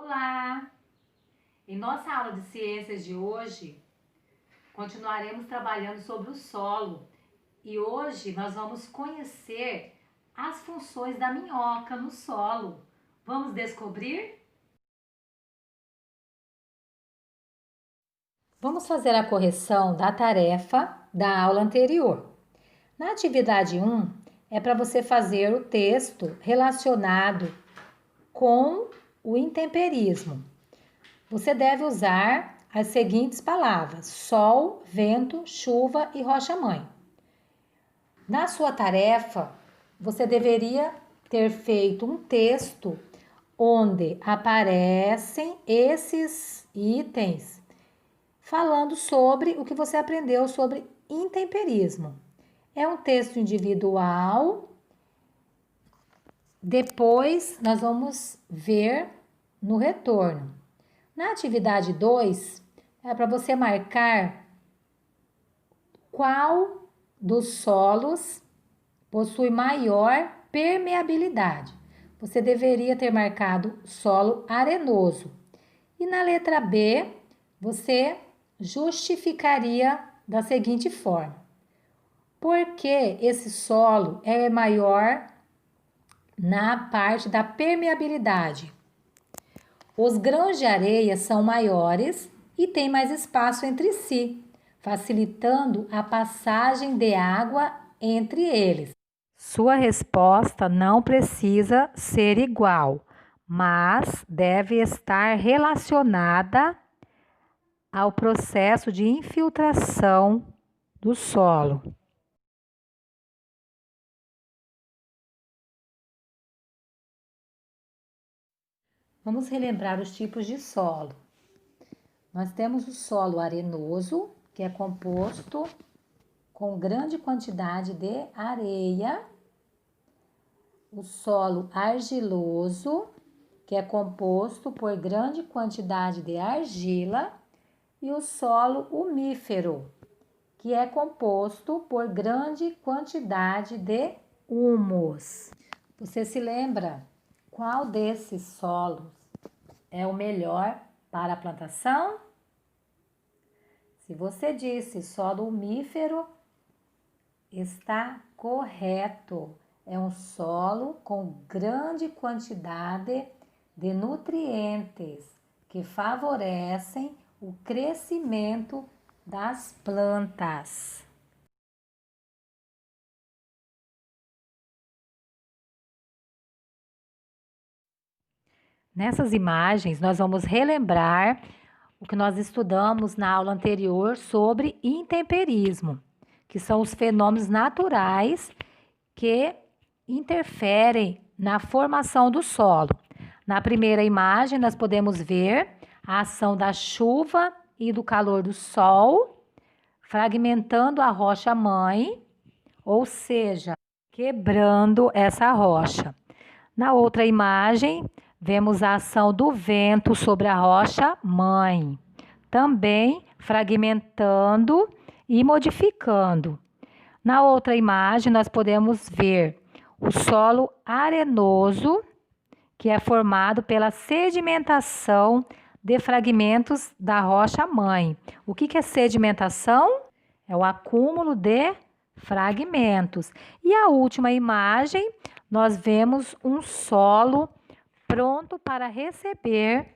Olá! Em nossa aula de ciências de hoje, continuaremos trabalhando sobre o solo e hoje nós vamos conhecer as funções da minhoca no solo. Vamos descobrir? Vamos fazer a correção da tarefa da aula anterior. Na atividade 1, é para você fazer o texto relacionado com o intemperismo. Você deve usar as seguintes palavras: sol, vento, chuva e rocha-mãe. Na sua tarefa, você deveria ter feito um texto onde aparecem esses itens falando sobre o que você aprendeu sobre intemperismo. É um texto individual. Depois nós vamos ver no retorno. Na atividade 2, é para você marcar qual dos solos possui maior permeabilidade. Você deveria ter marcado solo arenoso. E na letra B, você justificaria da seguinte forma: por que esse solo é maior na parte da permeabilidade? Os grãos de areia são maiores e têm mais espaço entre si, facilitando a passagem de água entre eles. Sua resposta não precisa ser igual, mas deve estar relacionada ao processo de infiltração do solo. Vamos relembrar os tipos de solo. Nós temos o solo arenoso, que é composto com grande quantidade de areia. O solo argiloso, que é composto por grande quantidade de argila. E o solo umífero, que é composto por grande quantidade de humus. Você se lembra qual desses solos é o melhor para a plantação? Se você disse solo umífero, está correto. É um solo com grande quantidade de nutrientes que favorecem o crescimento das plantas. Nessas imagens, nós vamos relembrar o que nós estudamos na aula anterior sobre intemperismo, que são os fenômenos naturais que interferem na formação do solo. Na primeira imagem, nós podemos ver a ação da chuva e do calor do sol, fragmentando a rocha-mãe, ou seja, quebrando essa rocha. Na outra imagem, vemos a ação do vento sobre a rocha-mãe, também fragmentando e modificando. Na outra imagem, nós podemos ver o solo arenoso, que é formado pela sedimentação de fragmentos da rocha-mãe. O que é sedimentação? É o acúmulo de fragmentos. E a última imagem, nós vemos um solo pronto para receber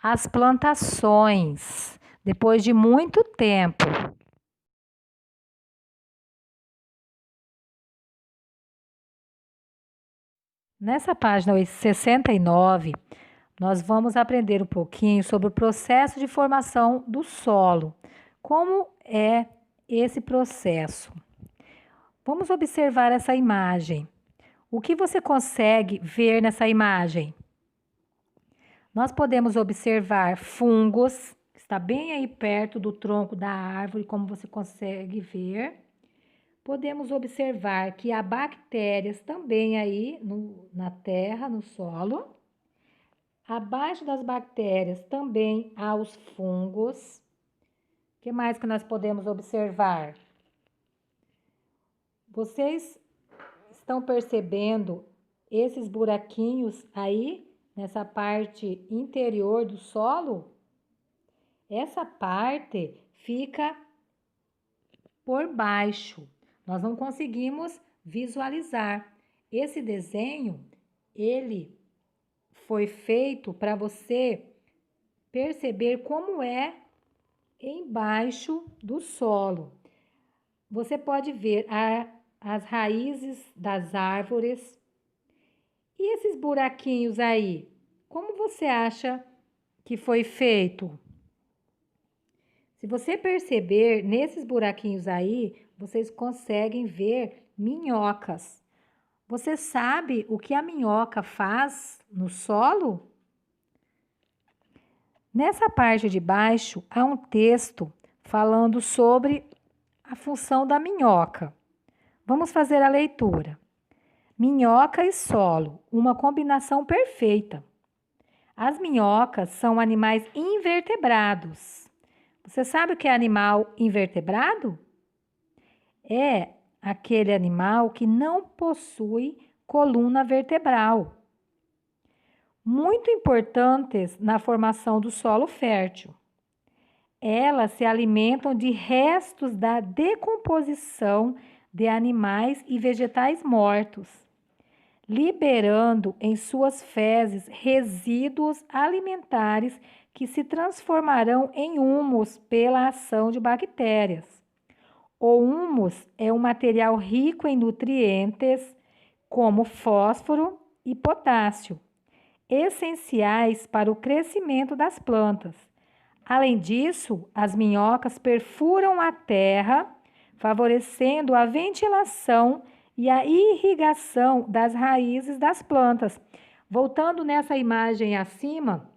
as plantações, depois de muito tempo. Nessa página 69, nós vamos aprender um pouquinho sobre o processo de formação do solo. Como é esse processo? Vamos observar essa imagem. O que você consegue ver nessa imagem? Nós podemos observar fungos, que está bem aí perto do tronco da árvore, como você consegue ver. Podemos observar que há bactérias também aí na terra, no solo. Abaixo das bactérias também há os fungos. O que mais que nós podemos observar? Vocês estão percebendo esses buraquinhos aí nessa parte interior do solo, essa parte fica por baixo. Nós não conseguimos visualizar. Esse desenho, ele foi feito para você perceber como é embaixo do solo. Você pode ver as raízes das árvores. E esses buraquinhos aí, como você acha que foi feito? Se você perceber, nesses buraquinhos aí, vocês conseguem ver minhocas. Você sabe o que a minhoca faz no solo? Nessa parte de baixo, há um texto falando sobre a função da minhoca. Vamos fazer a leitura. Minhoca e solo, uma combinação perfeita. As minhocas são animais invertebrados. Você sabe o que é animal invertebrado? É aquele animal que não possui coluna vertebral. Muito importantes na formação do solo fértil. Elas se alimentam de restos da decomposição de animais e vegetais mortos, liberando em suas fezes resíduos alimentares que se transformarão em humus pela ação de bactérias. O humus é um material rico em nutrientes como fósforo e potássio, essenciais para o crescimento das plantas. Além disso, as minhocas perfuram a terra, favorecendo a ventilação e a irrigação das raízes das plantas. Voltando nessa imagem acima,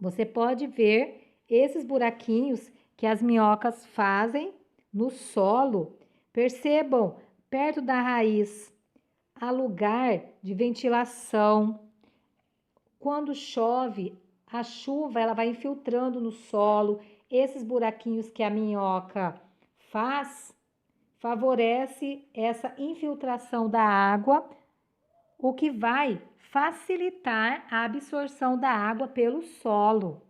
você pode ver esses buraquinhos que as minhocas fazem no solo. Percebam, perto da raiz, há lugar de ventilação. Quando chove, a chuva ela vai infiltrando no solo. Esses buraquinhos que a minhoca faz, favorece essa infiltração da água, o que vai facilitar a absorção da água pelo solo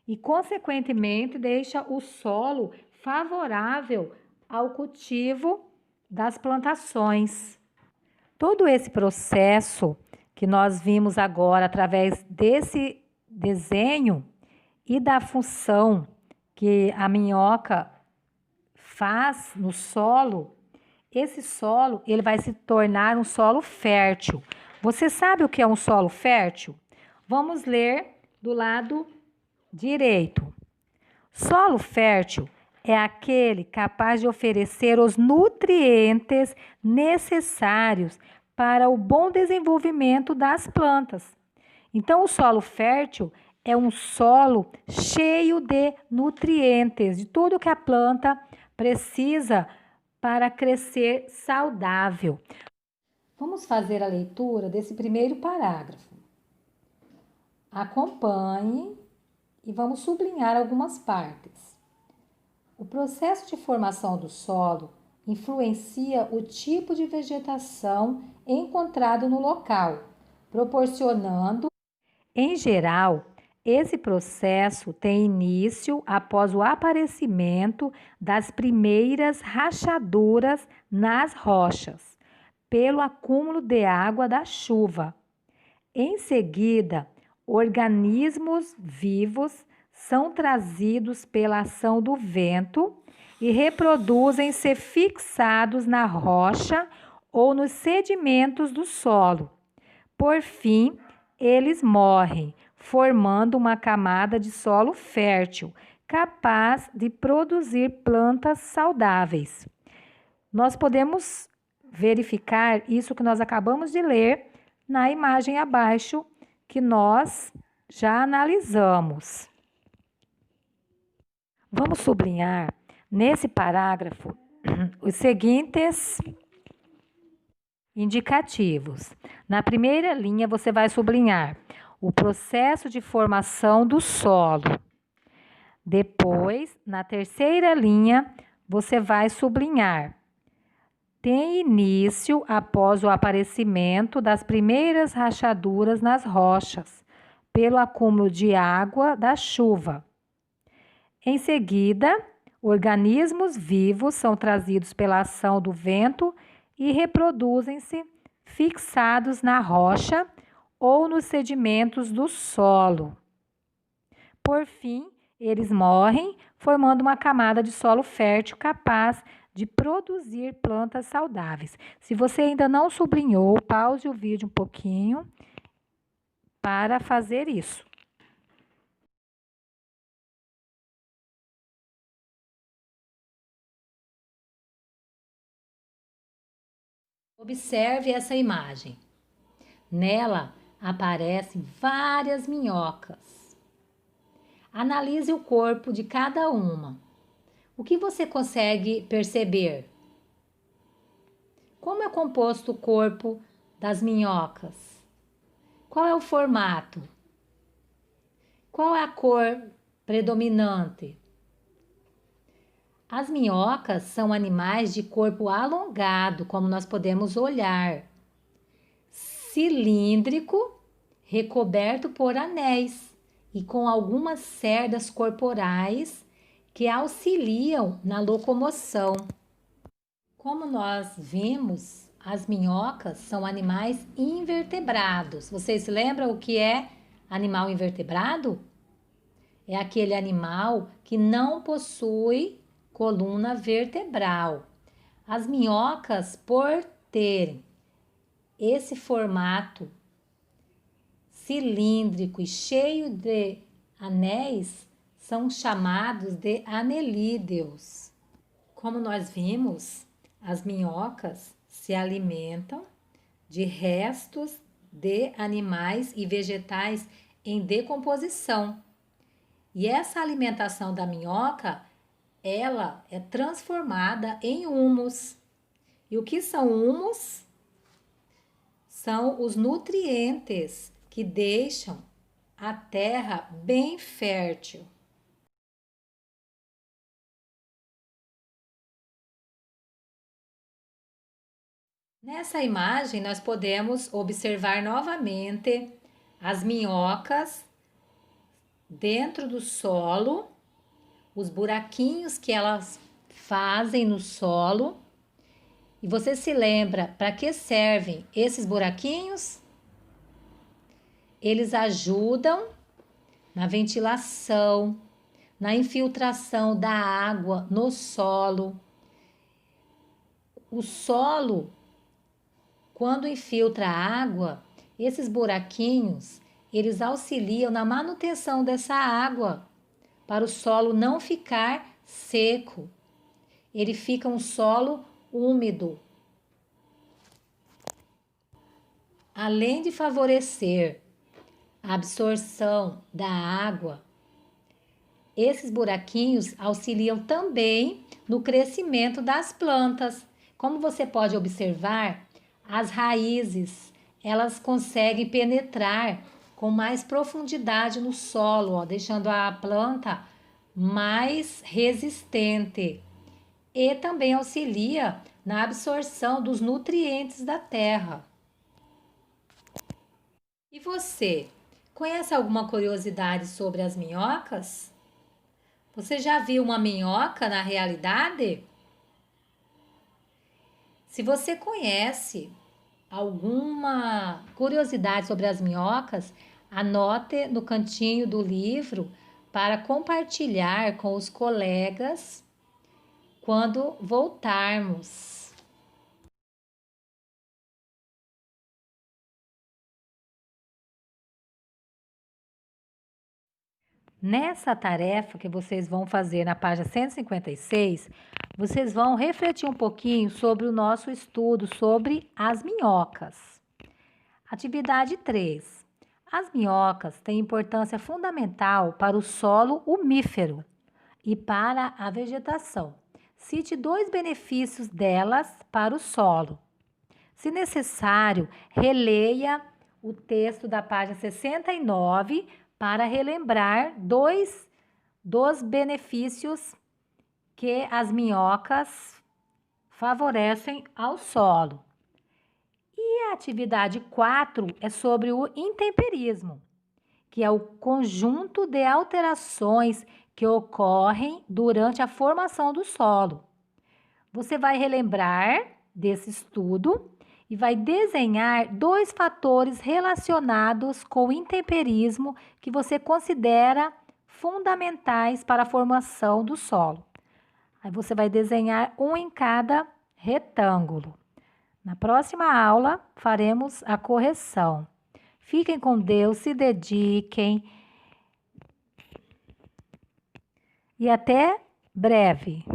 e, consequentemente, deixa o solo favorável ao cultivo das plantações. Todo esse processo que nós vimos agora através desse desenho e da função que a minhoca faz no solo, esse solo ele vai se tornar um solo fértil. Você sabe o que é um solo fértil? Vamos ler do lado direito. Solo fértil é aquele capaz de oferecer os nutrientes necessários para o bom desenvolvimento das plantas. Então, o solo fértil é um solo cheio de nutrientes, de tudo que a planta precisa para crescer saudável. Vamos fazer a leitura desse primeiro parágrafo. Acompanhe e vamos sublinhar algumas partes. O processo de formação do solo influencia o tipo de vegetação encontrado no local, proporcionando, em geral, esse processo tem início após o aparecimento das primeiras rachaduras nas rochas, pelo acúmulo de água da chuva. Em seguida, organismos vivos são trazidos pela ação do vento e reproduzem-se fixados na rocha ou nos sedimentos do solo. Por fim, eles morrem, formando uma camada de solo fértil, capaz de produzir plantas saudáveis. Nós podemos verificar isso que nós acabamos de ler na imagem abaixo, que nós já analisamos. Vamos sublinhar nesse parágrafo os seguintes indicativos. Na primeira linha, você vai sublinhar o processo de formação do solo. Depois, na terceira linha, você vai sublinhar: tem início após o aparecimento das primeiras rachaduras nas rochas, pelo acúmulo de água da chuva. Em seguida, organismos vivos são trazidos pela ação do vento e reproduzem-se fixados na rocha ou nos sedimentos do solo. Por fim, eles morrem, formando uma camada de solo fértil capaz de produzir plantas saudáveis. Se você ainda não sublinhou, pause o vídeo um pouquinho para fazer isso. Observe essa imagem. Nela aparecem várias minhocas. Analise o corpo de cada uma. O que você consegue perceber? Como é composto o corpo das minhocas? Qual é o formato? Qual é a cor predominante? As minhocas são animais de corpo alongado, como nós podemos olhar, cilíndrico, recoberto por anéis e com algumas cerdas corporais que auxiliam na locomoção. Como nós vimos, as minhocas são animais invertebrados. Vocês se lembram o que é animal invertebrado? É aquele animal que não possui coluna vertebral. As minhocas, por terem esse formato cilíndrico e cheio de anéis, são chamados de anelídeos. Como nós vimos, as minhocas se alimentam de restos de animais e vegetais em decomposição. E essa alimentação da minhoca, ela é transformada em humus. E o que são humus? São os nutrientes que deixam a terra bem fértil. Nessa imagem, nós podemos observar novamente as minhocas dentro do solo, os buraquinhos que elas fazem no solo. E você se lembra para que servem esses buraquinhos? Eles ajudam na ventilação, na infiltração da água no solo. O solo, quando infiltra a água, esses buraquinhos, eles auxiliam na manutenção dessa água, para o solo não ficar seco. Ele fica um solo úmido. Além de favorecer a absorção da água, esses buraquinhos auxiliam também no crescimento das plantas. Como você pode observar, as raízes, elas conseguem penetrar com mais profundidade no solo, ó, deixando a planta mais resistente. E também auxilia na absorção dos nutrientes da terra. E você, conhece alguma curiosidade sobre as minhocas? Você já viu uma minhoca na realidade? Se você conhece alguma curiosidade sobre as minhocas, anote no cantinho do livro para compartilhar com os colegas quando voltarmos. Nessa tarefa que vocês vão fazer na página 156, vocês vão refletir um pouquinho sobre o nosso estudo sobre as minhocas. Atividade 3. As minhocas têm importância fundamental para o solo umífero e para a vegetação. Cite 2 benefícios delas para o solo. Se necessário, releia o texto da página 69 para relembrar 2 dos benefícios que as minhocas favorecem ao solo. E a atividade 4 é sobre o intemperismo, que é o conjunto de alterações que ocorrem durante a formação do solo. Você vai relembrar desse estudo e vai desenhar 2 fatores relacionados com o intemperismo que você considera fundamentais para a formação do solo. Aí você vai desenhar um em cada retângulo. Na próxima aula, faremos a correção. Fiquem com Deus, se dediquem e até breve.